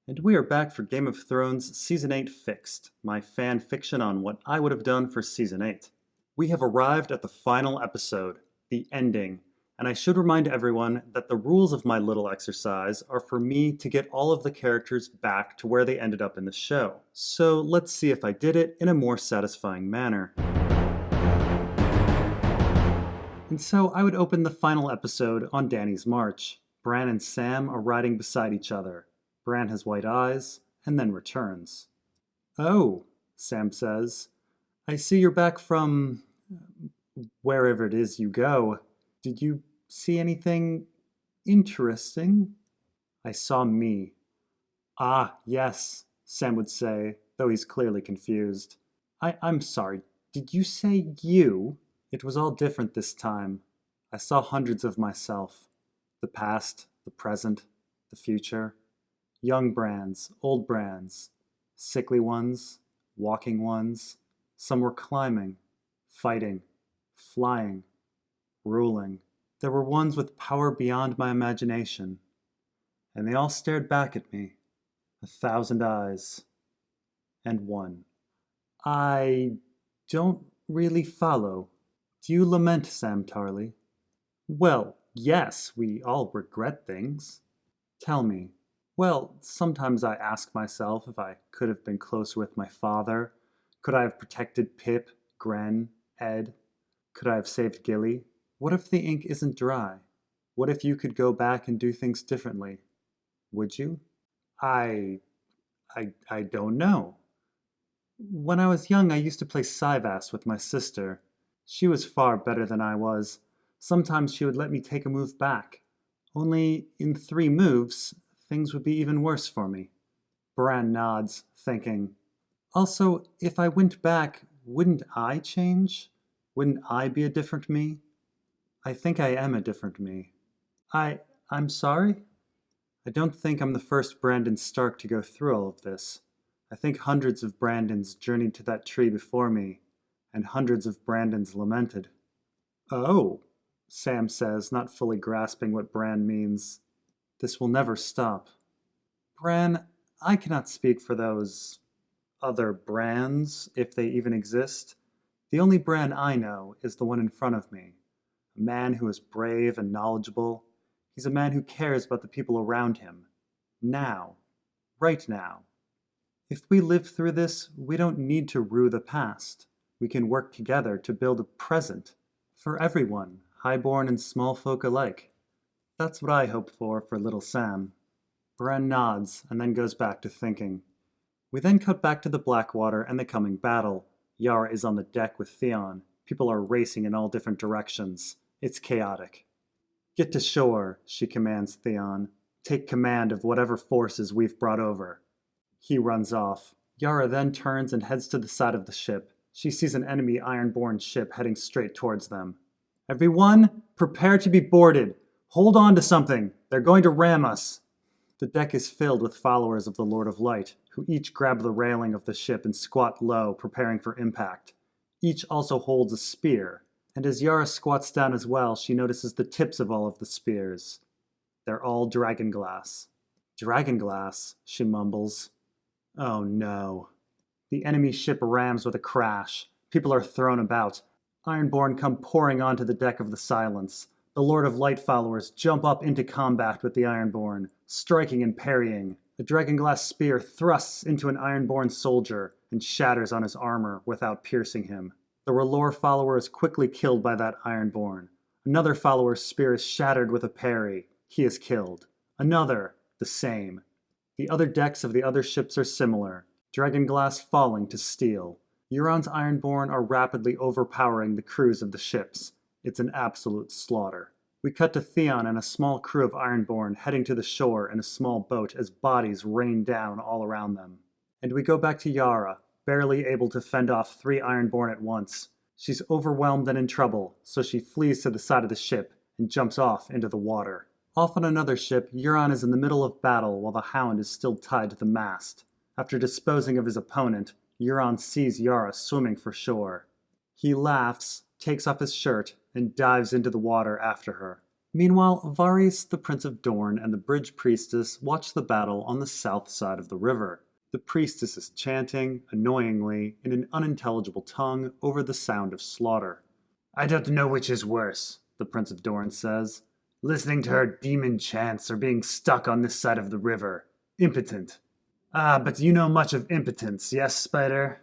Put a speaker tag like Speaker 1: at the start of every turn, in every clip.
Speaker 1: And we are back for Game of Thrones Season 8 Fixed, my fan fiction on what I would have done for Season 8. We have arrived at the final episode, the ending, and I should remind everyone that the rules of my little exercise are for me to get all of the characters back to where they ended up in the show. So let's see if I did it in a more satisfying manner. And so I would open the final episode on Dany's march. Bran and Sam are riding beside each other. Bran has white eyes, and then returns. "Oh," Sam says, "I see you're back from wherever it is you go. Did you see anything interesting?" "I saw me." "Ah, yes," Sam would say, though he's clearly confused. I'm sorry, did you say you?" It was all different this time. I saw hundreds of myself. The past, the present, the future. Young Brans, old Brans, sickly ones, walking ones. Some were climbing, fighting, flying, ruling. There were ones with power beyond my imagination, and they all stared back at me, 1,000 eyes, and one. "I don't really follow. Do you lament, Sam Tarly?" "Well, yes, we all regret things." "Tell me." "Well, sometimes I ask myself if I could have been closer with my father. Could I have protected Pip, Gren, Ed? Could I have saved Gilly? What if the ink isn't dry? What if you could go back and do things differently? Would you?" I don't know. When I was young, I used to play Cyvasse with my sister. She was far better than I was. Sometimes she would let me take a move back. Only in 3 moves, things would be even worse for me. Bran nods, thinking. Also, if I went back, wouldn't I change? Wouldn't I be a different me? I think I am a different me. I'm sorry? I don't think I'm the first Brandon Stark to go through all of this. I think hundreds of Brandons journeyed to that tree before me, and hundreds of Brandons lamented. "Oh," Sam says, not fully grasping what Bran means. "This will never stop." "Bran, I cannot speak for those other Brans, if they even exist. The only Bran I know is the one in front of me. A man who is brave and knowledgeable. He's a man who cares about the people around him. Now. Right now. If we live through this, we don't need to rue the past. We can work together to build a present. For everyone, highborn and small folk alike. That's what I hope for little Sam." Bran nods and then goes back to thinking. We then cut back to the Blackwater and the coming battle. Yara is on the deck with Theon. People are racing in all different directions. It's chaotic. "Get to shore," she commands Theon. "Take command of whatever forces we've brought over." He runs off. Yara then turns and heads to the side of the ship. She sees an enemy Ironborn ship heading straight towards them. "Everyone, prepare to be boarded. Hold on to something. They're going to ram us." The deck is filled with followers of the Lord of Light, who each grab the railing of the ship and squat low, preparing for impact. Each also holds a spear, and as Yara squats down as well, she notices the tips of all of the spears. They're all dragonglass. "Dragonglass," she mumbles. Oh no. The enemy ship rams with a crash. People are thrown about. Ironborn come pouring onto the deck of the Silence. The Lord of Light followers jump up into combat with the Ironborn, striking and parrying. A dragonglass spear thrusts into an Ironborn soldier and shatters on his armor without piercing him. The R'hllor follower is quickly killed by that Ironborn. Another follower's spear is shattered with a parry. He is killed. Another, the same. The other decks of the other ships are similar, dragonglass falling to steel. Euron's Ironborn are rapidly overpowering the crews of the ships. It's an absolute slaughter. We cut to Theon and a small crew of Ironborn heading to the shore in a small boat as bodies rain down all around them. And we go back to Yara, barely able to fend off 3 Ironborn at once. She's overwhelmed and in trouble, so she flees to the side of the ship and jumps off into the water. Off on another ship, Euron is in the middle of battle while the Hound is still tied to the mast. After disposing of his opponent, Euron sees Yara swimming for shore. He laughs, takes off his shirt, and dives into the water after her. Meanwhile, Varys, the Prince of Dorne, and the Bridge Priestess watch the battle on the south side of the river. The priestess is chanting, annoyingly, in an unintelligible tongue over the sound of slaughter. "I don't know which is worse," the Prince of Dorne says. "Listening to her demon chants or being stuck on this side of the river. Impotent." "Ah, but you know much of impotence, yes, Spider?"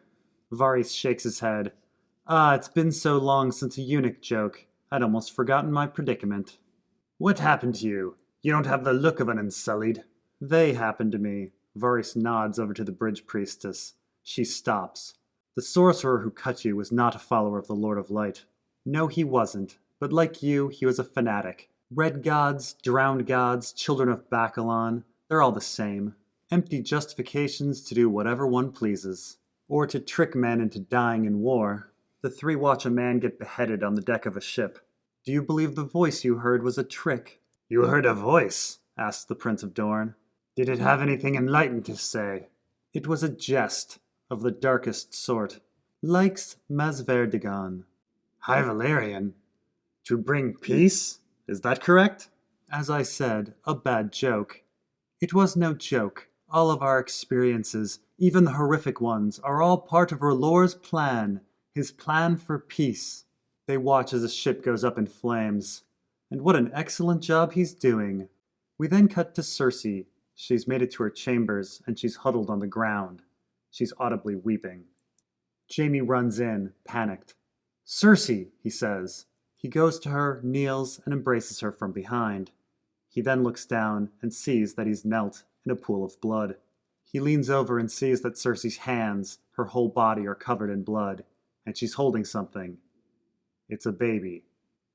Speaker 1: Varys shakes his head. It's been so long since a eunuch joke. I'd almost forgotten my predicament." "What happened to you? You don't have the look of an unsullied." "They happened to me." Varys nods over to the Bridge Priestess. She stops. "The sorcerer who cut you was not a follower of the Lord of Light." "No, he wasn't. But like you, he was a fanatic. Red gods, drowned gods, children of Bacalon, they're all the same. Empty justifications to do whatever one pleases. Or to trick men into dying in war. The three watch a man get beheaded on the deck of a ship. Do you believe the voice you heard was a trick?" "You heard a voice?" asked the Prince of Dorne. "Did it have anything enlightened to say?" "It was a jest, of the darkest sort. Likes Masverdigan." "High Valyrian? To bring peace? Is that correct?" "As I said, a bad joke." "It was no joke. All of our experiences, even the horrific ones, are all part of R'hllor's plan. His plan for peace." They watch as a ship goes up in flames. "And what an excellent job he's doing." We then cut to Cersei. She's made it to her chambers, and she's huddled on the ground. She's audibly weeping. Jaime runs in, panicked. "Cersei," he says. He goes to her, kneels, and embraces her from behind. He then looks down and sees that he's knelt in a pool of blood. He leans over and sees that Cersei's hands, her whole body, are covered in blood, and she's holding something. It's a baby.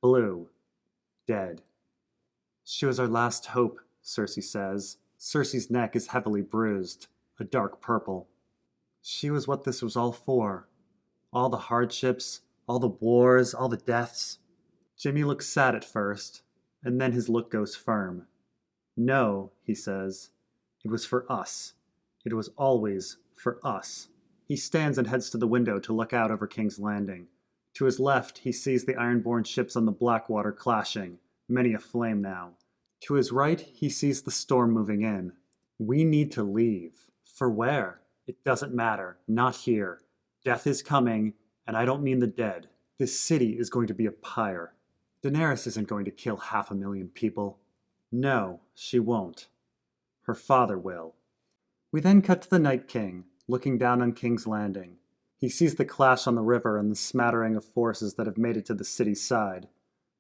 Speaker 1: Blue. Dead. "She was our last hope," Cersei says. Cersei's neck is heavily bruised, a dark purple. "She was what this was all for. All the hardships, all the wars, all the deaths." Jaime looks sad at first, and then his look goes firm. "No," he says. "It was for us. It was always for us." He stands and heads to the window to look out over King's Landing. To his left, he sees the Ironborn ships on the Blackwater clashing, many aflame now. To his right, he sees the storm moving in. We need to leave. For where? It doesn't matter. Not here. Death is coming, and I don't mean the dead. This city is going to be a pyre. Daenerys isn't going to kill 500,000 people. No, she won't. Her father will. We then cut to the Night King, looking down on King's Landing. He sees the clash on the river and the smattering of forces that have made it to the city's side.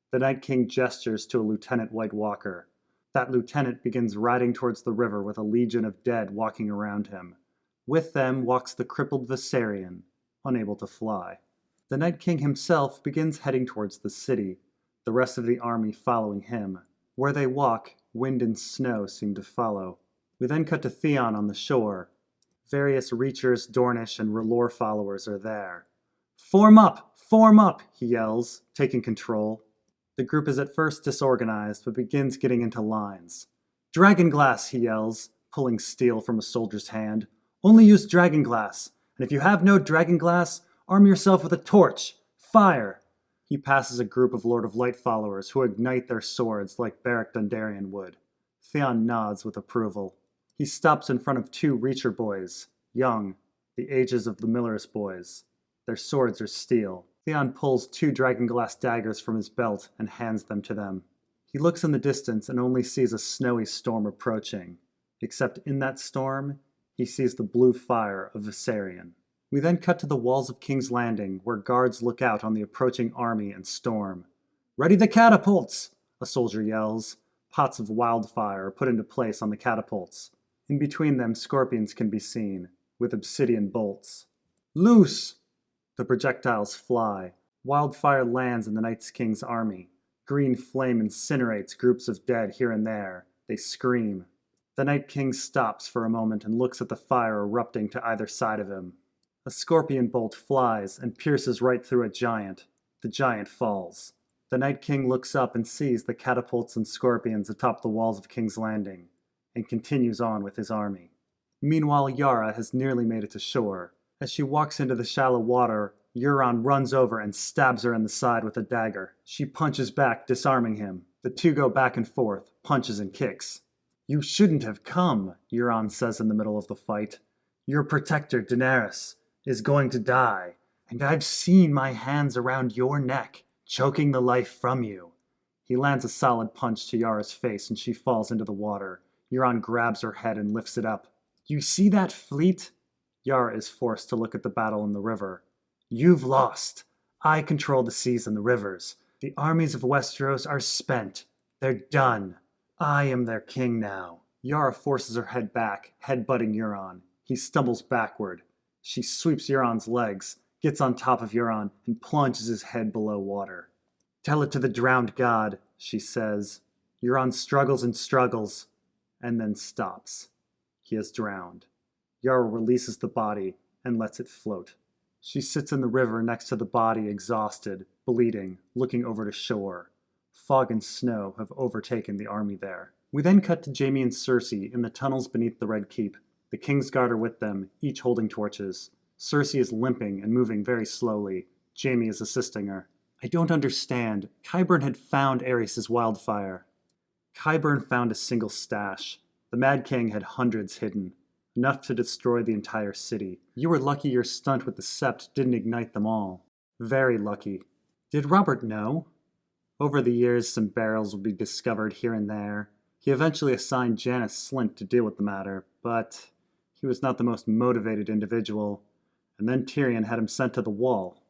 Speaker 1: The Night King gestures to a Lieutenant White Walker. That lieutenant begins riding towards the river with a legion of dead walking around him. With them walks the crippled Viserion, unable to fly. The Night King himself begins heading towards the city, the rest of the army following him. Where they walk, wind and snow seem to follow. We then cut to Theon on the shore. Various Reachers, Dornish, and R'hllor followers are there. "Form up! Form up!" he yells, taking control. The group is at first disorganized, but begins getting into lines. "Dragonglass!" he yells, pulling steel from a soldier's hand. "Only use dragonglass, and if you have no dragonglass, arm yourself with a torch. Fire!" He passes a group of Lord of Light followers who ignite their swords like Beric Dondarrion would. Theon nods with approval. He stops in front of two Reacher boys, young, the ages of the Miller's boys. Their swords are steel. Theon pulls two dragonglass daggers from his belt and hands them to them. He looks in the distance and only sees a snowy storm approaching. Except in that storm, he sees the blue fire of Viserion. We then cut to the walls of King's Landing, where guards look out on the approaching army and storm. "Ready the catapults!" a soldier yells. Pots of wildfire are put into place on the catapults. In between them, scorpions can be seen, with obsidian bolts. "Loose!" The projectiles fly. Wildfire lands in the Night King's army. Green flame incinerates groups of dead here and there. They scream. The Night King stops for a moment and looks at the fire erupting to either side of him. A scorpion bolt flies and pierces right through a giant. The giant falls. The Night King looks up and sees the catapults and scorpions atop the walls of King's Landing, and continues on with his army. Meanwhile, Yara has nearly made it to shore. As she walks into the shallow water, Euron runs over and stabs her in the side with a dagger. She punches back, disarming him. The two go back and forth, punches and kicks. You shouldn't have come, Euron says in the middle of the fight. Your protector, Daenerys, is going to die, and I've seen my hands around your neck, choking the life from you. He lands a solid punch to Yara's face and she falls into the water. Euron grabs her head and lifts it up. You see that fleet? Yara is forced to look at the battle in the river. You've lost. I control the seas and the rivers. The armies of Westeros are spent. They're done. I am their king now. Yara forces her head back, headbutting Euron. He stumbles backward. She sweeps Euron's legs, gets on top of Euron, and plunges his head below water. Tell it to the drowned god, she says. Euron struggles and struggles, and then stops. He is drowned. Yara releases the body and lets it float. She sits in the river next to the body, exhausted, bleeding, looking over to shore. Fog and snow have overtaken the army there. We then cut to Jaime and Cersei in the tunnels beneath the Red Keep. The Kingsguard are with them, each holding torches. Cersei is limping and moving very slowly. Jaime is assisting her. I don't understand. Qyburn had found Aerys' wildfire. Qyburn found a single stash. The Mad King had hundreds hidden, enough to destroy the entire city. You were lucky your stunt with the Sept didn't ignite them all. Very lucky. Did Robert know? Over the years, some barrels would be discovered here and there. He eventually assigned Janis Slynt to deal with the matter, but he was not the most motivated individual, and then Tyrion had him sent to the Wall.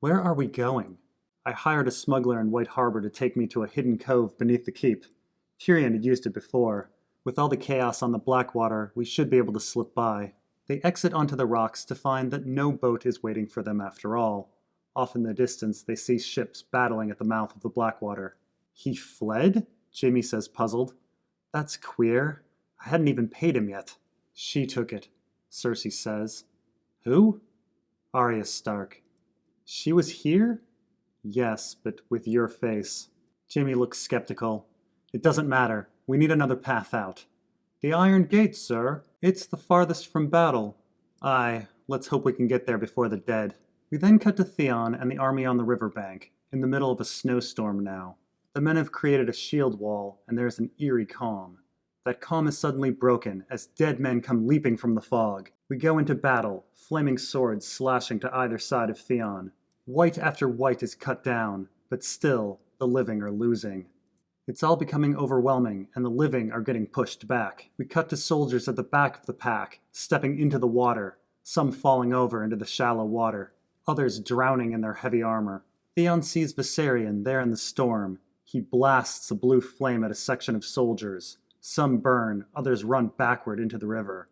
Speaker 1: Where are we going? I hired a smuggler in White Harbor to take me to a hidden cove beneath the keep. Tyrion had used it before. With all the chaos on the Blackwater, we should be able to slip by. They exit onto the rocks to find that no boat is waiting for them after all. Off in the distance, they see ships battling at the mouth of the Blackwater. He fled? Jaime says, puzzled. That's queer. I hadn't even paid him yet. She took it, Cersei says. Who? Arya Stark. She was here? Yes, but with your face. Jaime looks skeptical. It doesn't matter. We need another path out. The Iron Gate, sir. It's the farthest from battle. Aye, let's hope we can get there before the dead. We then cut to Theon and the army on the riverbank, in the middle of a snowstorm now. The men have created a shield wall, and there's an eerie calm. That calm is suddenly broken as dead men come leaping from the fog. We go into battle, flaming swords slashing to either side of Theon. White after white is cut down, but still, the living are losing. It's all becoming overwhelming, and the living are getting pushed back. We cut to soldiers at the back of the pack, stepping into the water, some falling over into the shallow water, others drowning in their heavy armor. Theon sees Viserion there in the storm. He blasts a blue flame at a section of soldiers. Some burn, others run backward into the river.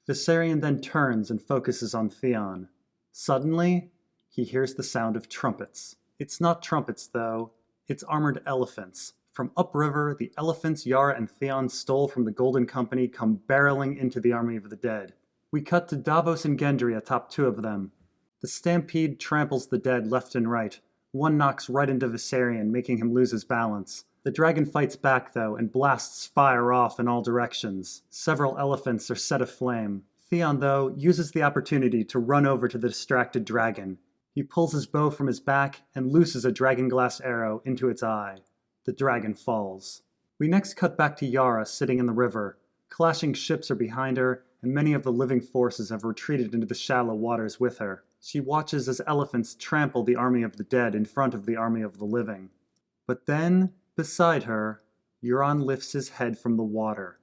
Speaker 1: Viserion then turns and focuses on Theon. Suddenly, he hears the sound of trumpets. It's not trumpets, though. It's armored elephants. From upriver, the elephants Yara and Theon stole from the Golden Company come barreling into the army of the dead. We cut to Davos and Gendry atop two of them. The stampede tramples the dead left and right. One knocks right into Viserion, making him lose his balance. The dragon fights back, though, and blasts fire off in all directions. Several elephants are set aflame. Theon, though, uses the opportunity to run over to the distracted dragon. He pulls his bow from his back and looses a dragonglass arrow into its eye. The dragon falls. We next cut back to Yara sitting in the river. Clashing ships are behind her, and many of the living forces have retreated into the shallow waters with her. She watches as elephants trample the army of the dead in front of the army of the living. But then, beside her, Euron lifts his head from the water.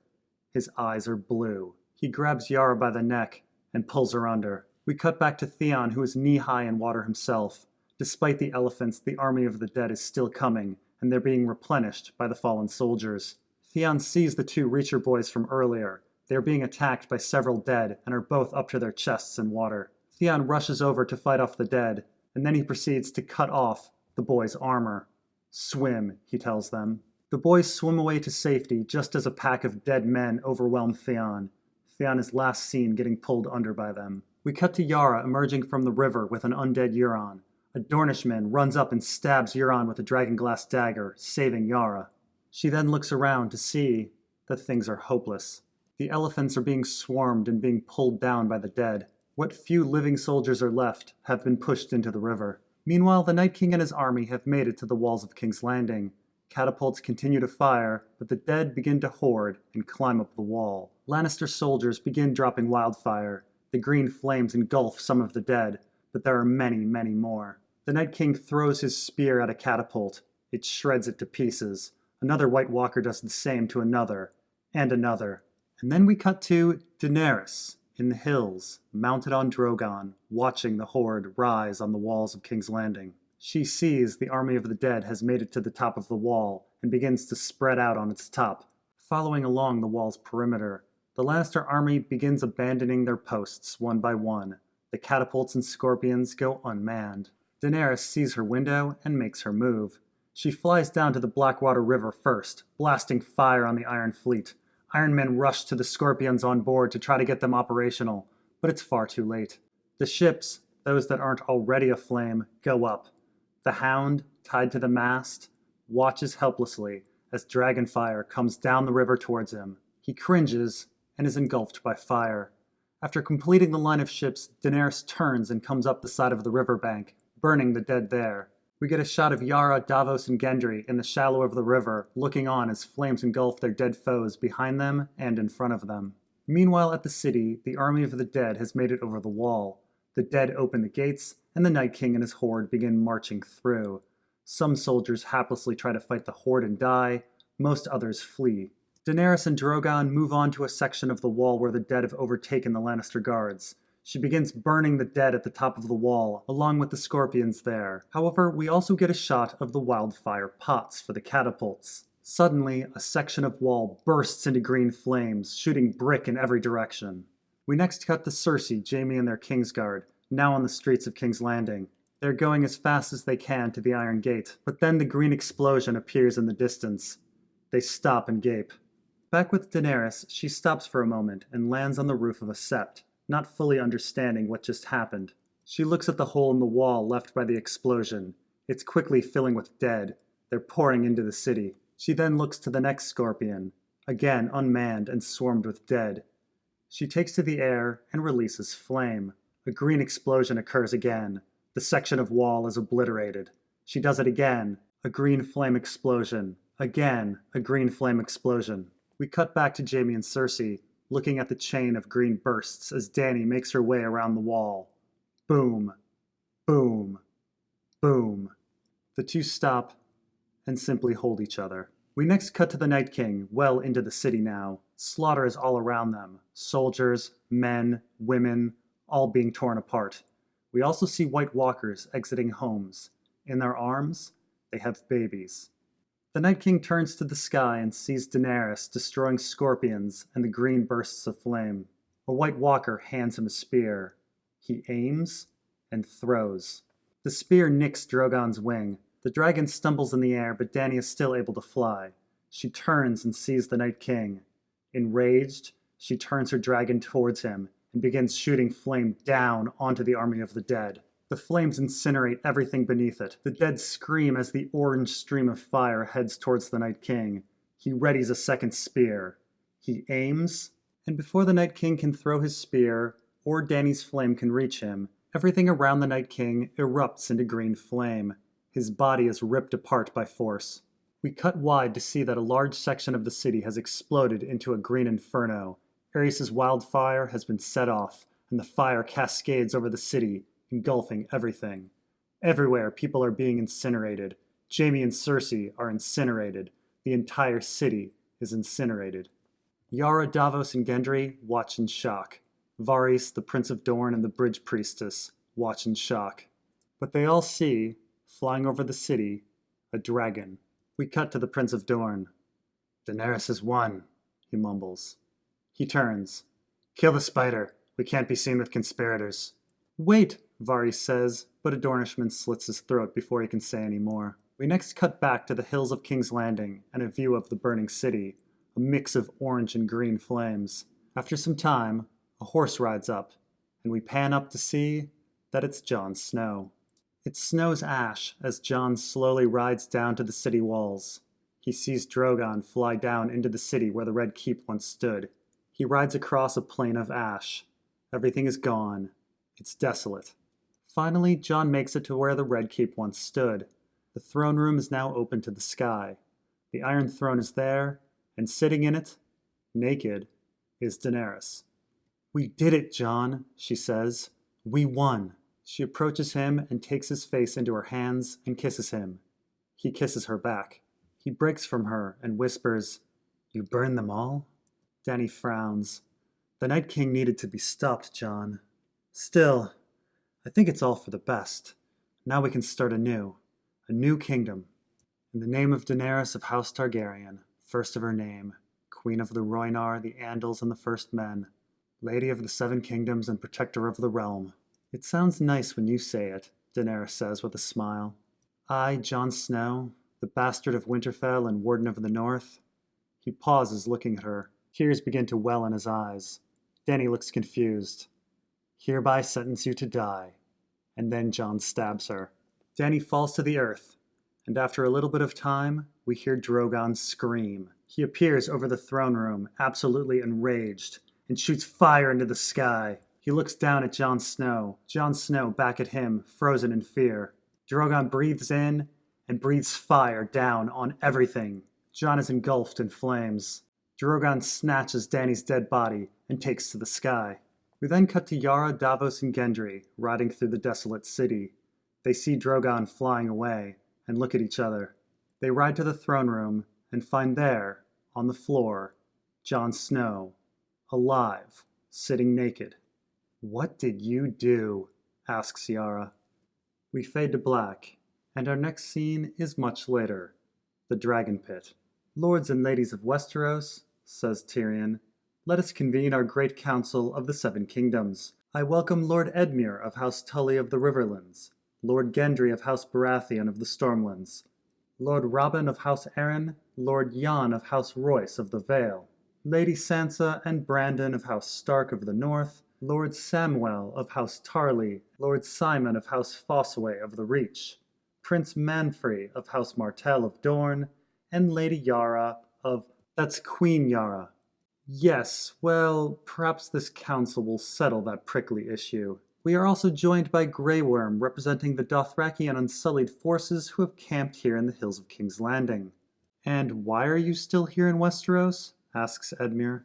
Speaker 1: His eyes are blue. He grabs Yara by the neck and pulls her under. We cut back to Theon, who is knee-high in water himself. Despite the elephants, the army of the dead is still coming, and they're being replenished by the fallen soldiers. Theon sees the two Reacher boys from earlier. They are being attacked by several dead and are both up to their chests in water. Theon rushes over to fight off the dead, and then he proceeds to cut off the boys' armor. Swim, he tells them. The boys swim away to safety just as a pack of dead men overwhelm Theon. Theon is last seen getting pulled under by them. We cut to Yara emerging from the river with an undead Euron. A Dornishman runs up and stabs Euron with a dragonglass dagger, saving Yara. She then looks around to see that things are hopeless. The elephants are being swarmed and being pulled down by the dead. What few living soldiers are left have been pushed into the river. Meanwhile, the Night King and his army have made it to the walls of King's Landing. Catapults continue to fire, but the dead begin to hoard and climb up the wall. Lannister soldiers begin dropping wildfire. The green flames engulf some of the dead, but there are many, many more. The Night King throws his spear at a catapult. It shreds it to pieces. Another White Walker does the same to another, and another. And then we cut to Daenerys in the hills, mounted on Drogon, watching the horde rise on the walls of King's Landing. She sees the army of the dead has made it to the top of the wall and begins to spread out on its top, following along the wall's perimeter. The Lannister army begins abandoning their posts one by one. The catapults and scorpions go unmanned. Daenerys sees her window and makes her move. She flies down to the Blackwater River first, blasting fire on the Iron Fleet. Iron Men rush to the scorpions on board to try to get them operational, but it's far too late. The ships, those that aren't already aflame, go up. The Hound, tied to the mast, watches helplessly as dragonfire comes down the river towards him. He cringes and is engulfed by fire. After completing the line of ships, Daenerys turns and comes up the side of the riverbank, burning the dead there. We get a shot of Yara, Davos, and Gendry in the shallow of the river, looking on as flames engulf their dead foes behind them and in front of them. Meanwhile at the city, the army of the dead has made it over the wall. The dead open the gates, and the Night King and his horde begin marching through. Some soldiers haplessly try to fight the horde and die, most others flee. Daenerys and Drogon move on to a section of the wall where the dead have overtaken the Lannister guards. She begins burning the dead at the top of the wall, along with the scorpions there. However, we also get a shot of the wildfire pots for the catapults. Suddenly, a section of wall bursts into green flames, shooting brick in every direction. We next cut to Cersei, Jaime, and their Kingsguard, now on the streets of King's Landing. They're going as fast as they can to the Iron Gate, but then the green explosion appears in the distance. They stop and gape. Back with Daenerys, she stops for a moment and lands on the roof of a sept, not fully understanding what just happened. She looks at the hole in the wall left by the explosion. It's quickly filling with dead. They're pouring into the city. She then looks to the next scorpion, again unmanned and swarmed with dead. She takes to the air and releases flame. A green explosion occurs again. The section of wall is obliterated. She does it again. A green flame explosion. Again, a green flame explosion. We cut back to Jaime and Cersei, looking at the chain of green bursts as Dany makes her way around the wall. Boom, boom, boom. The two stop and simply hold each other. We next cut to the Night King, well into the city now. Slaughter is all around them. Soldiers, men, women, all being torn apart. We also see White Walkers exiting homes. In their arms, they have babies. The Night King turns to the sky and sees Daenerys destroying scorpions and the green bursts of flame. A White Walker hands him a spear. He aims and throws. The spear nicks Drogon's wing. The dragon stumbles in the air, but Dany is still able to fly. She turns and sees the Night King. Enraged, she turns her dragon towards him and begins shooting flame down onto the army of the dead. The flames incinerate everything beneath it. The dead scream as the orange stream of fire heads towards the Night King. He readies a second spear. He aims, and before the Night King can throw his spear, or Dany's flame can reach him, everything around the Night King erupts into green flame. His body is ripped apart by force. We cut wide to see that a large section of the city has exploded into a green inferno. Aerys' wildfire has been set off, and the fire cascades over the city, engulfing everything. Everywhere, people are being incinerated. Jaime and Cersei are incinerated. The entire city is incinerated. Yara, Davos, and Gendry watch in shock. Varys, the Prince of Dorne, and the Bridge Priestess watch in shock. But they all see, flying over the city, a dragon. We cut to the Prince of Dorne. "Daenerys has won," he mumbles. He turns. "Kill the spider. We can't be seen with conspirators." "Wait," Varys says, but a Dornishman slits his throat before he can say any more. We next cut back to the hills of King's Landing and a view of the burning city, a mix of orange and green flames. After some time, a horse rides up, and we pan up to see that it's Jon Snow. It snows ash as Jon slowly rides down to the city walls. He sees Drogon fly down into the city where the Red Keep once stood. He rides across a plain of ash. Everything is gone. It's desolate. Finally, Jon makes it to where the Red Keep once stood. The throne room is now open to the sky. The Iron Throne is there, and sitting in it, naked, is Daenerys. "We did it, Jon," she says. "We won." She approaches him and takes his face into her hands and kisses him. He kisses her back. He breaks from her and whispers, "You burned them all?" Dany frowns. "The Night King needed to be stopped, Jon. Still, I think it's all for the best. Now we can start a new kingdom. In the name of Daenerys of House Targaryen, first of her name, Queen of the Rhoynar, the Andals, and the First Men, Lady of the Seven Kingdoms and Protector of the Realm." "It sounds nice when you say it," Daenerys says with a smile. "I, Jon Snow, the bastard of Winterfell and Warden of the North." He pauses, looking at her. Tears begin to well in his eyes. Dany looks confused. "Hereby sentence you to die." And then Jon stabs her. Dany falls to the earth, and after a little bit of time, we hear Drogon scream. He appears over the throne room, absolutely enraged, and shoots fire into the sky. He looks down at Jon Snow back at him, frozen in fear. Drogon breathes in and breathes fire down on everything. Jon is engulfed in flames. Drogon snatches Dany's dead body and takes to the sky. We then cut to Yara, Davos, and Gendry riding through the desolate city. They see Drogon flying away and look at each other. They ride to the throne room and find there, on the floor, Jon Snow, alive, sitting naked. "What did you do?" asks Yara. We fade to black, and our next scene is much later. The Dragon Pit. "Lords and ladies of Westeros," says Tyrion, "let us convene our great council of the Seven Kingdoms. I welcome Lord Edmure of House Tully of the Riverlands, Lord Gendry of House Baratheon of the Stormlands, Lord Robin of House Arryn, Lord Jon of House Royce of the Vale, Lady Sansa and Brandon of House Stark of the North, Lord Samwell of House Tarly, Lord Simon of House Fossaway of the Reach, Prince Manfrey of House Martell of Dorne, and Lady Yara of..." "That's Queen Yara." "Yes, well, perhaps this council will settle that prickly issue. We are also joined by Grey Worm, representing the Dothraki and Unsullied forces who have camped here in the hills of King's Landing." "And why are you still here in Westeros?" asks Edmure.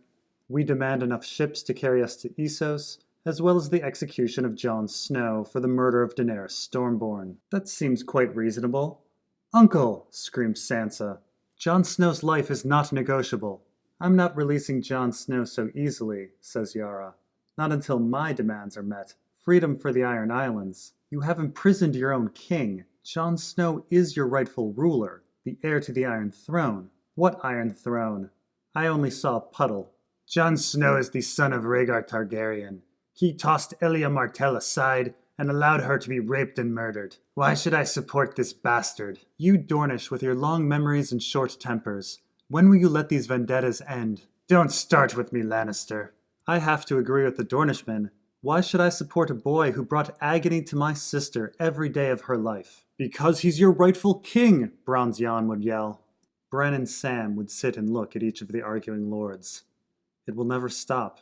Speaker 1: "We demand enough ships to carry us to Essos, as well as the execution of Jon Snow for the murder of Daenerys Stormborn." "That seems quite reasonable." "Uncle!" screams Sansa. "Jon Snow's life is not negotiable." "I'm not releasing Jon Snow so easily," says Yara. "Not until my demands are met. Freedom for the Iron Islands. You have imprisoned your own king. Jon Snow is your rightful ruler, the heir to the Iron Throne." "What Iron Throne? I only saw a puddle." "Jon Snow is the son of Rhaegar Targaryen. He tossed Elia Martell aside and allowed her to be raped and murdered. Why should I support this bastard?" "You Dornish with your long memories and short tempers. When will you let these vendettas end?" "Don't start with me, Lannister." "I have to agree with the Dornishmen. Why should I support a boy who brought agony to my sister every day of her life?" "Because he's your rightful king," Bronze Jon would yell. Bran and Sam would sit and look at each of the arguing lords. "It will never stop.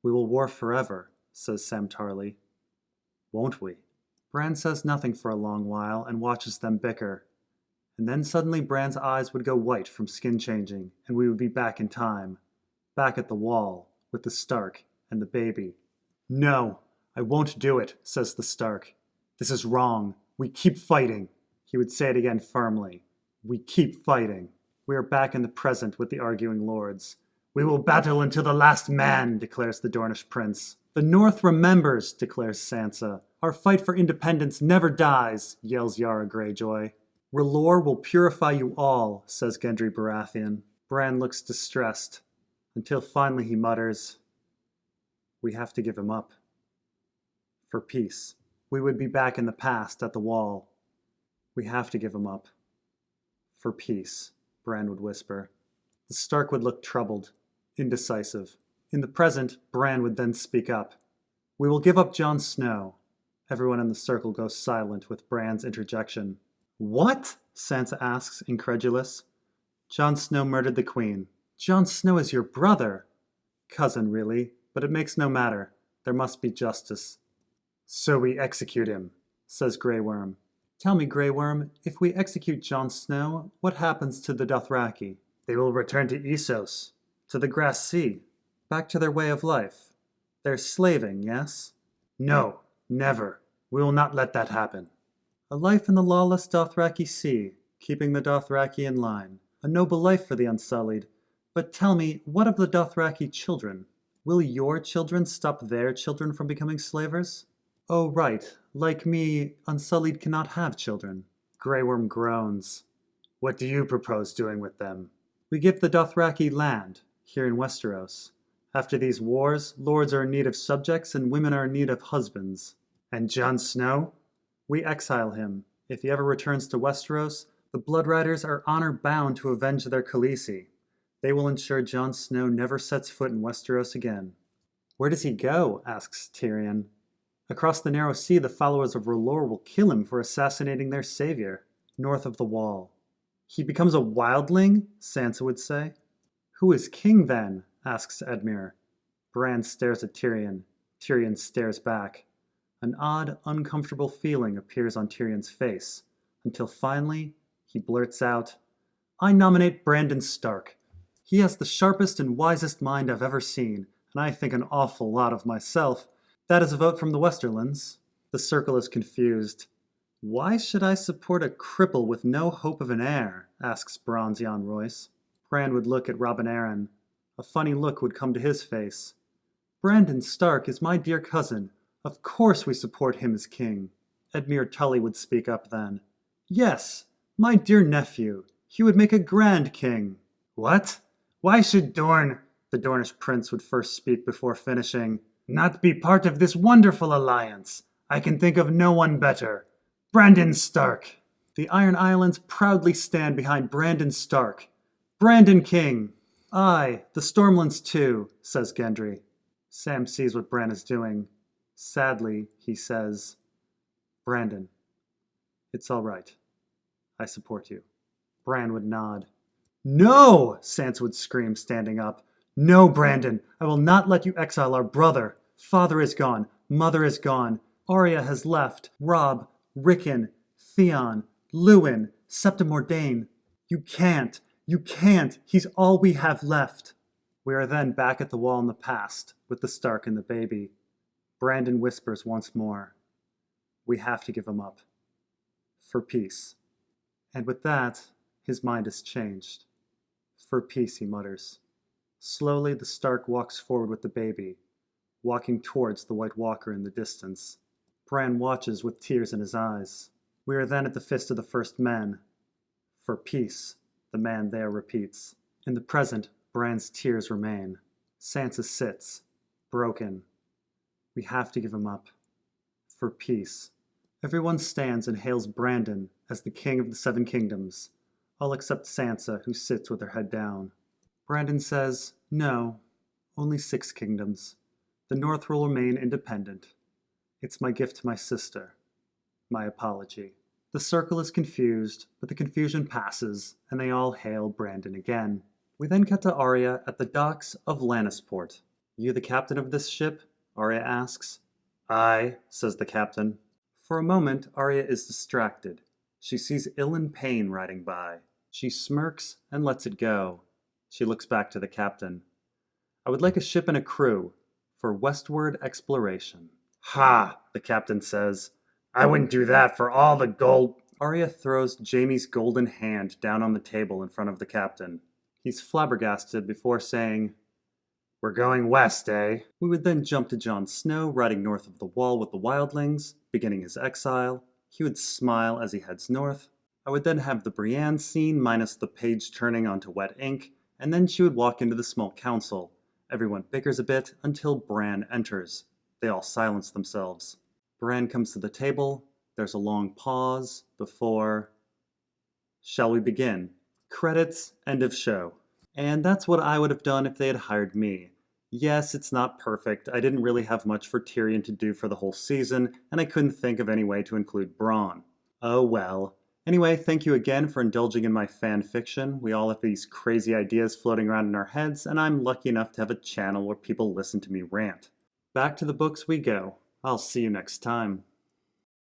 Speaker 1: We will war forever," says Sam Tarly. "Won't we?" Bran says nothing for a long while and watches them bicker. And then suddenly Bran's eyes would go white from skin changing, and we would be back in time. Back at the wall, with the Stark and the baby. "No, I won't do it," says the Stark. "This is wrong. We keep fighting." He would say it again firmly. "We keep fighting." We are back in the present with the arguing lords. "We will battle until the last man," declares the Dornish prince. "The North remembers," declares Sansa. "Our fight for independence never dies," yells Yara Greyjoy. "R'hllor will purify you all," says Gendry Baratheon. Bran looks distressed, until finally he mutters, "We have to give him up. For peace." We would be back in the past at the wall. "We have to give him up. For peace," Bran would whisper. The Stark would look troubled, indecisive. In the present, Bran would then speak up. "We will give up Jon Snow." Everyone in the circle goes silent with Bran's interjection. "What?" Sansa asks, incredulous. "Jon Snow murdered the queen." "Jon Snow is your brother." "Cousin, really, but it makes no matter. There must be justice." "So we execute him," says Grey Worm. Tell me, Grey Worm, if we execute Jon Snow, what happens to the Dothraki? They will return to Essos, to the Grass Sea, back to their way of life. They're slaving, yes? No, never. We will not let that happen. A life in the lawless Dothraki Sea, keeping the Dothraki in line. A noble life for the Unsullied. But tell me, what of the Dothraki children? Will your children stop their children from becoming slavers? Oh, right. Like me, Unsullied cannot have children. Grey Worm groans. What do you propose doing with them? We give the Dothraki land, here in Westeros. After these wars, lords are in need of subjects and women are in need of husbands. And Jon Snow? We exile him. If he ever returns to Westeros, the Blood Riders are honor-bound to avenge their Khaleesi. They will ensure Jon Snow never sets foot in Westeros again. Where does he go? Asks Tyrion. Across the narrow sea, the followers of R'hllor will kill him for assassinating their savior, north of the Wall. He becomes a wildling? Sansa would say. Who is king then? Asks Edmure. Bran stares at Tyrion. Tyrion stares back. An odd, uncomfortable feeling appears on Tyrion's face, until finally he blurts out, I nominate Brandon Stark. He has the sharpest and wisest mind I've ever seen, and I think an awful lot of myself. That is a vote from the Westerlands. The circle is confused. Why should I support a cripple with no hope of an heir? Asks Bronze Yohn Royce. Bran would look at Robin Arryn. A funny look would come to his face. Brandon Stark is my dear cousin. Of course we support him as king. Edmure Tully would speak up then. Yes, my dear nephew. He would make a grand king. What? Why should Dorne, the Dornish prince would first speak before finishing, not be part of this wonderful alliance? I can think of no one better. Brandon Stark. The Iron Islands proudly stand behind Brandon Stark. Brandon King. Aye, the Stormlands too, says Gendry. Sam sees what Bran is doing. Sadly, he says, Brandon, it's all right. I support you. Bran would nod. No! Sansa would scream, standing up. No, Brandon, I will not let you exile our brother. Father is gone. Mother is gone. Arya has left. Robb, Rickon, Theon, Luwin, Septa Mordane. You can't. You can't. He's all we have left. We are then back at the wall in the past, with the Stark and the baby. Brandon whispers once more. We have to give him up. For peace. And with that, his mind is changed. For peace, he mutters. Slowly, the Stark walks forward with the baby, walking towards the White Walker in the distance. Bran watches with tears in his eyes. We are then at the Fist of the First Men. For peace, the man there repeats. In the present, Bran's tears remain. Sansa sits, broken. We have to give him up. For peace. Everyone stands and hails Brandon as the King of the Seven Kingdoms, all except Sansa, who sits with her head down. Brandon says, no, only 6 kingdoms. The North will remain independent. It's my gift to my sister. My apology. The circle is confused, but the confusion passes, and they all hail Brandon again. We then cut to Arya at the docks of Lannisport. You the captain of this ship? Arya asks. Aye, says the captain. For a moment, Arya is distracted. She sees Ilyn Payne riding by. She smirks and lets it go. She looks back to the captain. I would like a ship and a crew for westward exploration. Ha, the captain says. I wouldn't do that for all the gold. Arya throws Jaime's golden hand down on the table in front of the captain. He's flabbergasted before saying, We're going west, eh? We would then jump to Jon Snow riding north of the Wall with the wildlings, beginning his exile. He would smile as he heads north. I would then have the Brienne scene minus the page turning onto wet ink, and then she would walk into the small council. Everyone bickers a bit until Bran enters. They all silence themselves. Bran comes to the table. There's a long pause before... Shall we begin? Credits, end of show. And that's what I would have done if they had hired me. Yes, it's not perfect. I didn't really have much for Tyrion to do for the whole season, and I couldn't think of any way to include Bronn. Oh well. Anyway, thank you again for indulging in my fan fiction. We all have these crazy ideas floating around in our heads, and I'm lucky enough to have a channel where people listen to me rant. Back to the books we go. I'll see you next time.